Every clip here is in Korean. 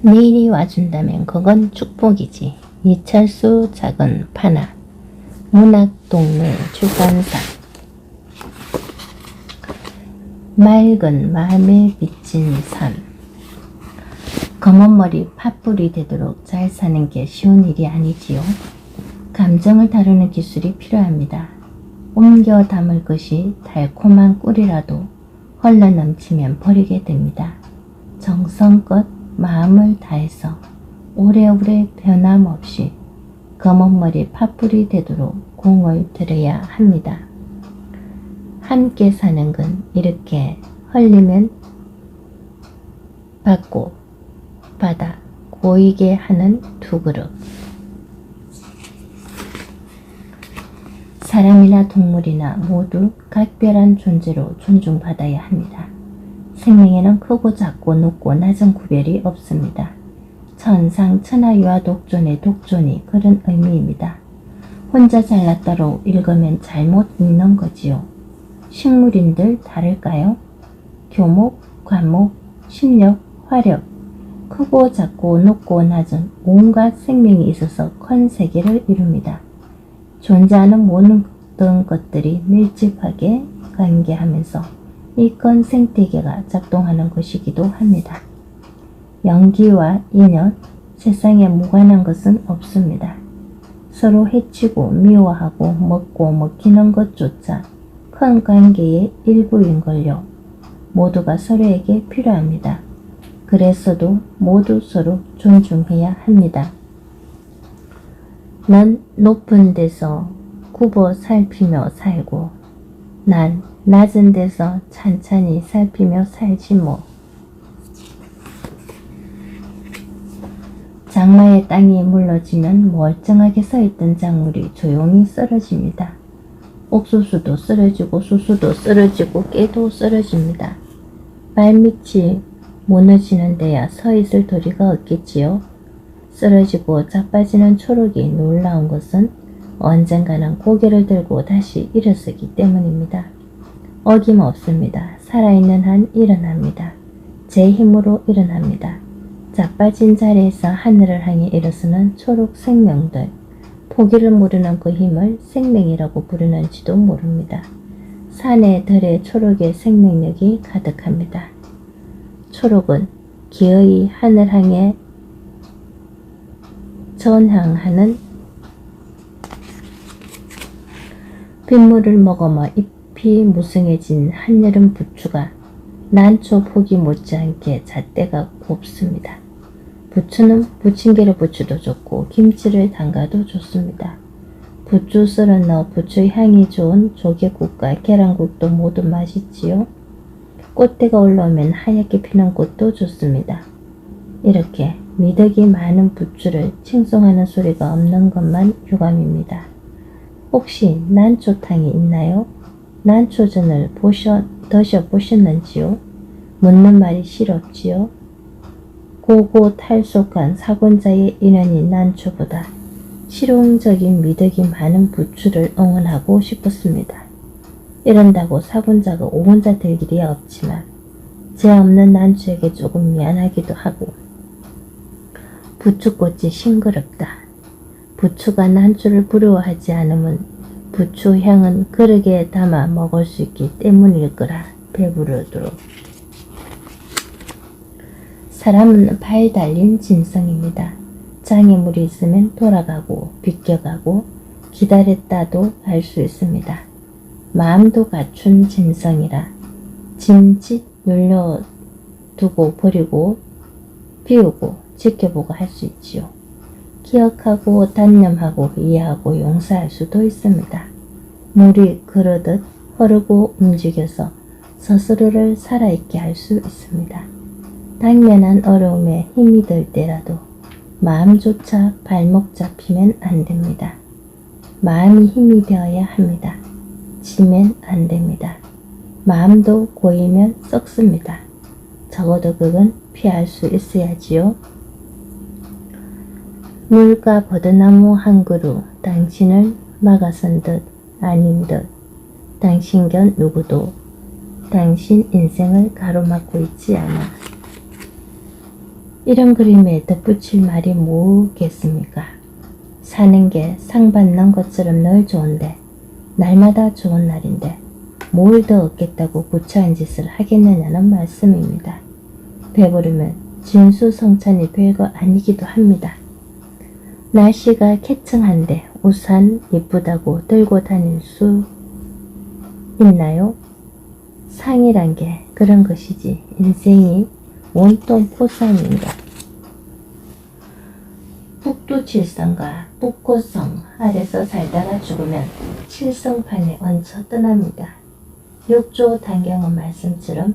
내일이 와준다면 그건 축복이지. 이철수 작은 파나 문학동네 출판사. 맑은 마음에 비친 삶. 검은머리 팥불이 되도록 잘 사는 게 쉬운 일이 아니지요. 감정을 다루는 기술이 필요합니다. 옮겨 담을 것이 달콤한 꿀이라도 흘러넘치면 버리게 됩니다. 정성껏 마음을 다해서 오래오래 변함없이 검은머리 팥불이 되도록 공을 들여야 합니다. 함께 사는 건 이렇게 흘리면 받고 받아 고이게 하는 두 그릇. 사람이나 동물이나 모두 각별한 존재로 존중받아야 합니다. 생명에는 크고 작고 높고 낮은 구별이 없습니다. 천상 천하유아 독존의 독존이 그런 의미입니다. 혼자 잘났다로 읽으면 잘못 읽는 거지요. 식물인들 다를까요? 교목, 과목, 심력, 화력, 크고 작고 높고 낮은 온갖 생명이 있어서 큰 세계를 이룹니다. 존재하는 모든 것들이 밀집하게 관계하면서 이 큰 생태계가 작동하는 것이기도 합니다. 연기와 인연, 세상에 무관한 것은 없습니다. 서로 해치고 미워하고 먹고 먹히는 것조차 큰 관계의 일부인걸요. 모두가 서로에게 필요합니다. 그래서도 모두 서로 존중해야 합니다. 넌 높은 데서 굽어 살피며 살고 난 낮은 데서 찬찬히 살피며 살지 뭐. 장마의 땅이 물러지면 멀쩡하게 서있던 작물이 조용히 쓰러집니다. 옥수수도 쓰러지고 수수도 쓰러지고 깨도 쓰러집니다. 발밑이 무너지는 데야 서있을 도리가 없겠지요. 쓰러지고 자빠지는 초록이 놀라운 것은 언젠가는 고개를 들고 다시 일어서기 때문입니다. 어김없습니다. 살아있는 한 일어납니다. 제 힘으로 일어납니다. 자빠진 자리에서 하늘을 향해 일어서는 초록 생명들, 포기를 모르는 그 힘을 생명이라고 부르는지도 모릅니다. 산에 들에 초록의 생명력이 가득합니다. 초록은 기어이 하늘 향해 전향하는 빗물을 머금어 잎이 무성해진 한여름 부추가 난초 포기 못지않게 잣대가 곱습니다. 부추는 부침개를 부추도 좋고 김치를 담가도 좋습니다. 부추 썰어 넣어 부추 향이 좋은 조개국과 계란국도 모두 맛있지요. 꽃대가 올라오면 하얗게 피는 꽃도 좋습니다. 이렇게 미덕이 많은 부추를 칭송하는 소리가 없는 것만 유감입니다. 혹시 난초탕이 있나요? 난초전을 드셔보셨는지요? 묻는 말이 싫었지요? 고고탈속한 사곤자의 인연이 난초보다 실용적인 미덕이 많은 부추를 응원하고 싶었습니다. 이런다고 사곤자가 오곤자 될 길이 없지만 죄 없는 난초에게 조금 미안하기도 하고 부추꽃이 싱그럽다. 부추가 난초를 부러워하지 않으면 부추 향은 그릇에 담아 먹을 수 있기 때문일 거라 배부르도록. 사람은 발 달린 짐승입니다. 장애물이 있으면 돌아가고 비껴가고 기다렸다도 할 수 있습니다. 마음도 갖춘 짐승이라 짐짓 눌려두고 버리고 비우고 지켜보고 할 수 있지요. 기억하고 단념하고 이해하고 용서할 수도 있습니다. 물이 그러듯 흐르고 움직여서 스스로를 살아있게 할 수 있습니다. 당면한 어려움에 힘이 들 때라도 마음조차 발목 잡히면 안 됩니다. 마음이 힘이 되어야 합니다. 지면 안 됩니다. 마음도 고이면 썩습니다. 적어도 그건 피할 수 있어야지요. 물과 버드나무 한 그루 당신을 막아선 듯 아닌 듯 당신 곁 누구도 당신 인생을 가로막고 있지 않아. 이런 그림에 덧붙일 말이 뭐겠습니까? 사는 게 상 받는 것처럼 늘 좋은데 날마다 좋은 날인데 뭘 더 얻겠다고 구차한 짓을 하겠느냐는 말씀입니다. 배부르면 진수성찬이 별거 아니기도 합니다. 날씨가 쾌청한데 우산 이쁘다고 들고 다닐 수 있나요? 상이란 게 그런 것이지 인생이 온통 포상인가. 북두칠성과 북고성 아래서 살다가 죽으면 칠성판에 얹혀 떠납니다. 육조 단경의 말씀처럼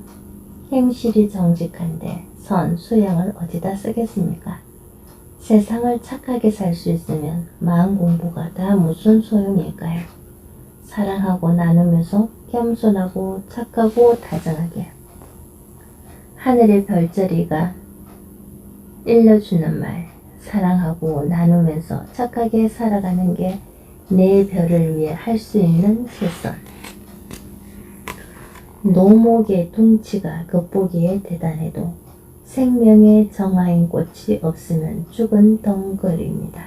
행실이 정직한데 선, 수양을 어디다 쓰겠습니까? 세상을 착하게 살 수 있으면 마음 공부가 다 무슨 소용일까요? 사랑하고 나누면서 겸손하고 착하고 다정하게 하늘의 별자리가 일러주는 말, 사랑하고 나누면서 착하게 살아가는 게 내 별을 위해 할 수 있는 최선. 노목의 둥치가 겉보기에 대단해도 생명의 정화인 꽃이 없으면 죽은 덩거리입니다.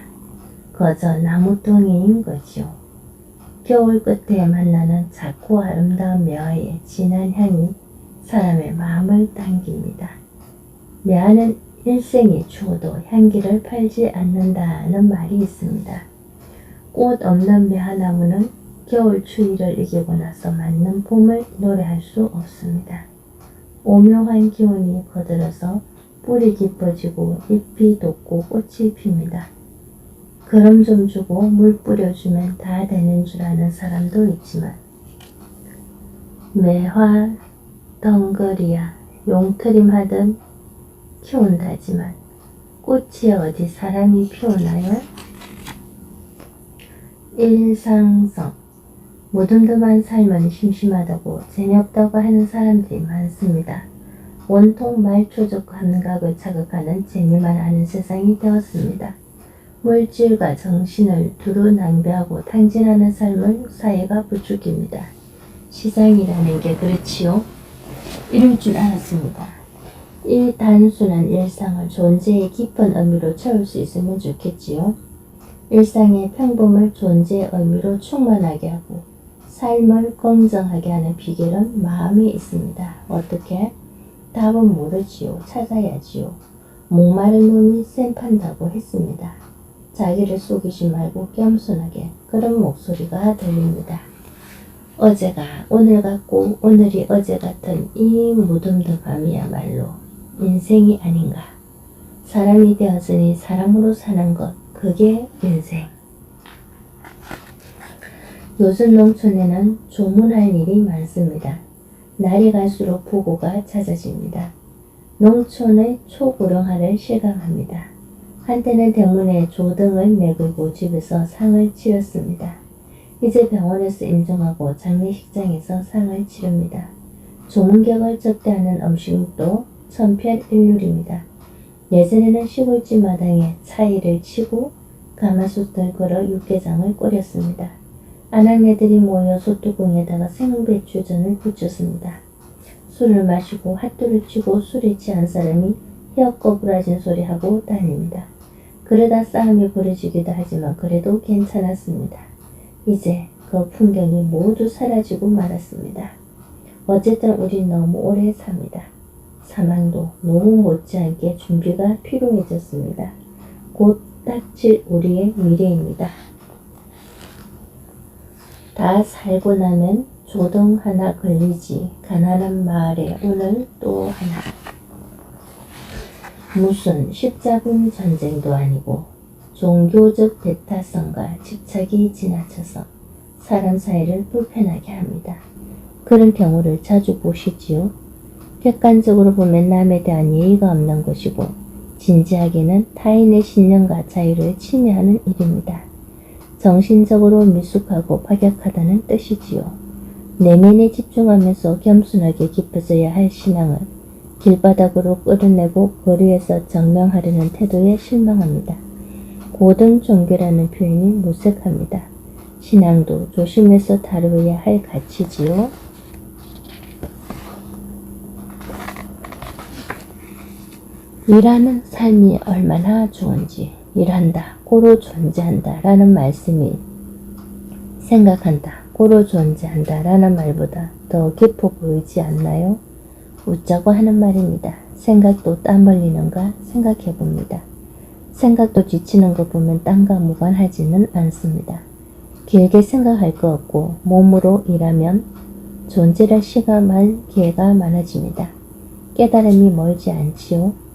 거저 나무덩이인 거지요. 겨울 끝에 만나는 작고 아름다운 매화의 진한 향이 사람의 마음을 당깁니다. 매화는 일생이 추워도 향기를 팔지 않는다는 말이 있습니다. 꽃 없는 매화나무는 겨울 추위를 이기고 나서 맞는 봄을 노래할 수 없습니다. 오묘한 기운이 거들어서 뿌리 깊어지고 잎이 돋고 꽃이 핍니다. 그럼 좀 주고 물 뿌려주면 다 되는 줄 아는 사람도 있지만 매화 덩거리야 용트림하듯 키운다지만 꽃이 어디 사람이 피우나요? 일상성 무덤덤한 삶은 심심하다고 재미없다고 하는 사람들이 많습니다. 온통 말초적 감각을 자극하는 재미만 아는 세상이 되었습니다. 물질과 정신을 두루 낭비하고 탕진하는 삶을 사회가 부추깁니다. 시장이라는 게 그렇지요? 이럴 줄 알았습니다. 이 단순한 일상을 존재의 깊은 의미로 채울 수 있으면 좋겠지요. 일상의 평범을 존재의 의미로 충만하게 하고 삶을 공정하게 하는 비결은 마음에 있습니다. 어떻게? 답은 모르지요. 찾아야지요. 목마른 놈이 쌤 판다고 했습니다. 자기를 속이지 말고 겸손하게 그런 목소리가 들립니다. 어제가 오늘 같고 오늘이 어제 같은 이 무덤덤함이야말로 인생이 아닌가. 사람이 되었으니 사람으로 사는 것, 그게 인생. 요즘 농촌에는 조문할 일이 많습니다. 날이 갈수록 부고가 잦아집니다. 농촌의 초고령화를 실감합니다. 한때는 대문에 조등을 매글고 집에서 상을 치렀습니다. 이제 병원에서 임종하고 장례식장에서 상을 치릅니다. 조문객을 접대하는 음식도 천편일률입니다. 예전에는 시골집 마당에 차이를 치고 가마솥을 걸어 육개장을 끓였습니다. 아낙네들이 모여 솥뚜껑에다가 생배추전을 부쳤습니다. 술을 마시고 핫도를 치고 술에 취한 사람이 혀 꼬부라진 소리하고 다닙니다. 그러다 싸움이 벌어지기도 하지만 그래도 괜찮았습니다. 이제 그 풍경이 모두 사라지고 말았습니다. 어쨌든 우린 너무 오래 삽니다. 사망도 너무 못지않게 준비가 필요해졌습니다. 곧 닥칠 우리의 미래입니다. 다 살고 나면 조등 하나 걸리지 가난한 마을에 오늘 또 하나. 무슨 십자군 전쟁도 아니고 종교적 대타성과 집착이 지나쳐서 사람 사이를 불편하게 합니다. 그런 경우를 자주 보시지요. 객관적으로 보면 남에 대한 예의가 없는 것이고 진지하게는 타인의 신념과 자유를 침해하는 일입니다. 정신적으로 미숙하고 파격하다는 뜻이지요. 내면에 집중하면서 겸손하게 깊어져야 할 신앙을 길바닥으로 끌어내고 거리에서 증명하려는 태도에 실망합니다. 고등 종교라는 표현이 무색합니다. 신앙도 조심해서 다루어야 할 가치지요. 일하는 삶이 얼마나 좋은지, 일한다, 고로 존재한다 라는 말씀이 생각한다, 고로 존재한다 라는 말보다 더 깊어 보이지 않나요? 웃자고 하는 말입니다. 생각도 땀 흘리는가 생각해 봅니다. 생각도 지치는 거 보면 땀과 무관하지는 않습니다. 길게 생각할 거 없고 몸으로 일하면 존재를 실감할 기회가 많아집니다. 깨달음이 멀지 않지요?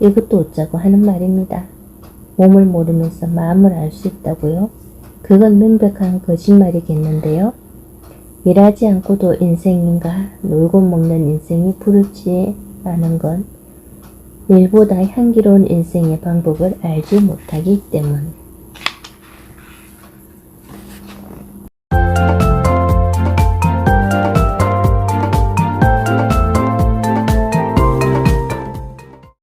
이것도 웃자고 하는 말입니다. 몸을 모르면서 마음을 알 수 있다고요? 그건 명백한 거짓말이겠는데요. 일하지 않고도 인생인가 놀고 먹는 인생이 부럽지 않은 건 일보다 향기로운 인생의 방법을 알지 못하기 때문.